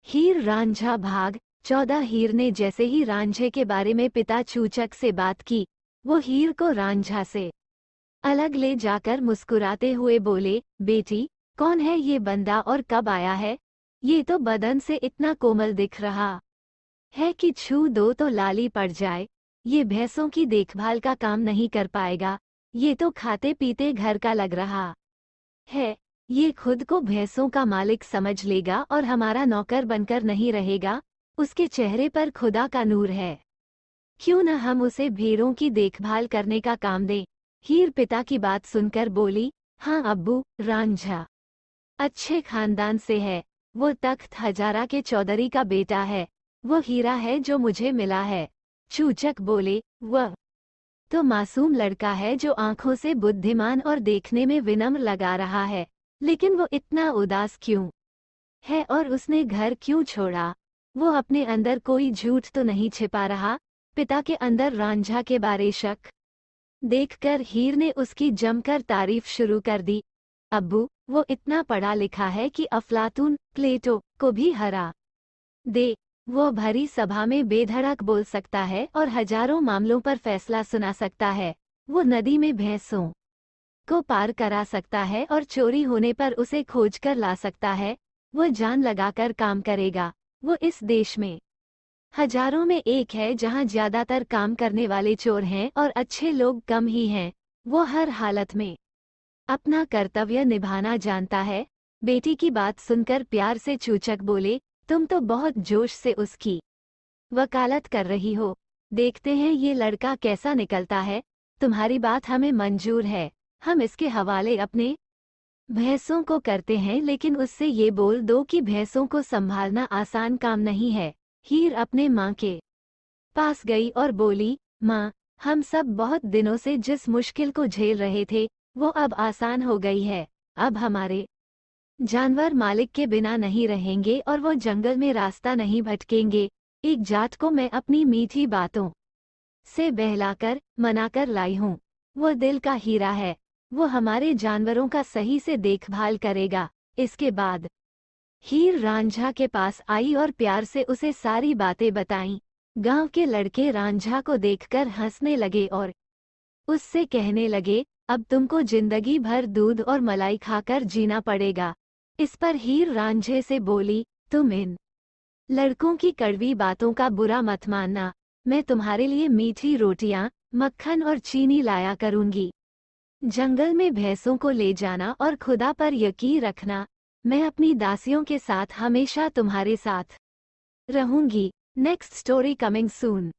हीर रांझा भाग 14। हीर ने जैसे ही रांझे के बारे में पिता चूचक से बात की, वो हीर को रांझा से अलग ले जाकर मुस्कुराते हुए बोले, बेटी, कौन है ये बंदा और कब आया है? ये तो बदन से इतना कोमल दिख रहा है कि छू दो तो लाली पड़ जाए। ये भैंसों की देखभाल का काम नहीं कर पाएगा। ये तो खाते पीते घर का लग रहा है। ये खुद को भैंसों का मालिक समझ लेगा और हमारा नौकर बनकर नहीं रहेगा। उसके चेहरे पर खुदा का नूर है। क्यों न हम उसे भेड़ों की देखभाल करने का काम दें? हीर पिता की बात सुनकर बोली, हाँ अब्बू, रांझा अच्छे खानदान से है। वो तख्त हजारा के चौधरी का बेटा है। वो हीरा है जो मुझे मिला है। चूचक बोले, वह तो मासूम लड़का है जो आंखों से बुद्धिमान और देखने में विनम्र लगा रहा है। लेकिन वो इतना उदास क्यों है और उसने घर क्यों छोड़ा? वो अपने अंदर कोई झूठ तो नहीं छिपा रहा? पिता के अंदर रांझा के बारे शक देखकर हीर ने उसकी जमकर तारीफ शुरू कर दी। अब्बू, वो इतना पढ़ा लिखा है कि अफलातून, प्लेटो को भी हरा दे। वो भरी सभा में बेधड़क बोल सकता है और हजारों मामलों पर फैसला सुना सकता है। वो नदी में भैंसों को पार करा सकता है और चोरी होने पर उसे खोजकर ला सकता है। वो जान लगाकर काम करेगा। वो इस देश में हजारों में एक है जहां ज्यादातर काम करने वाले चोर हैं और अच्छे लोग कम ही हैं। वो हर हालत में अपना कर्तव्य निभाना जानता है। बेटी की बात सुनकर प्यार से चूचक बोले, तुम तो बहुत जोश से उसकी वकालत कर रही हो। देखते हैं ये लड़का कैसा निकलता है। तुम्हारी बात हमें मंजूर है। हम इसके हवाले अपने भैंसों को करते हैं, लेकिन उससे ये बोल दो कि भैंसों को संभालना आसान काम नहीं है। हीर अपने माँ के पास गई और बोली, माँ, हम सब बहुत दिनों से जिस मुश्किल को झेल रहे थे, वो अब आसान हो गई है। अब हमारे जानवर मालिक के बिना नहीं रहेंगे और वो जंगल में रास्ता नहीं भटकेंगे। एक जाट को मैं अपनी मीठी बातों से बहलाकर मनाकर लाई हूँ। वो दिल का हीरा है। वो हमारे जानवरों का सही से देखभाल करेगा। इसके बाद हीर रांझा के पास आई और प्यार से उसे सारी बातें बताईं। गांव के लड़के रांझा को देखकर हंसने लगे और उससे कहने लगे, अब तुमको जिंदगी भर दूध और मलाई खाकर जीना पड़ेगा। इस पर हीर रांझे से बोली, तुम इन लड़कों की कड़वी बातों का बुरा मत मानना। मैं तुम्हारे लिए मीठी रोटियां, मक्खन और चीनी लाया करूंगी। जंगल में भैंसों को ले जाना और खुदा पर यकीन रखना। मैं अपनी दासियों के साथ हमेशा तुम्हारे साथ रहूंगी। Next story coming soon.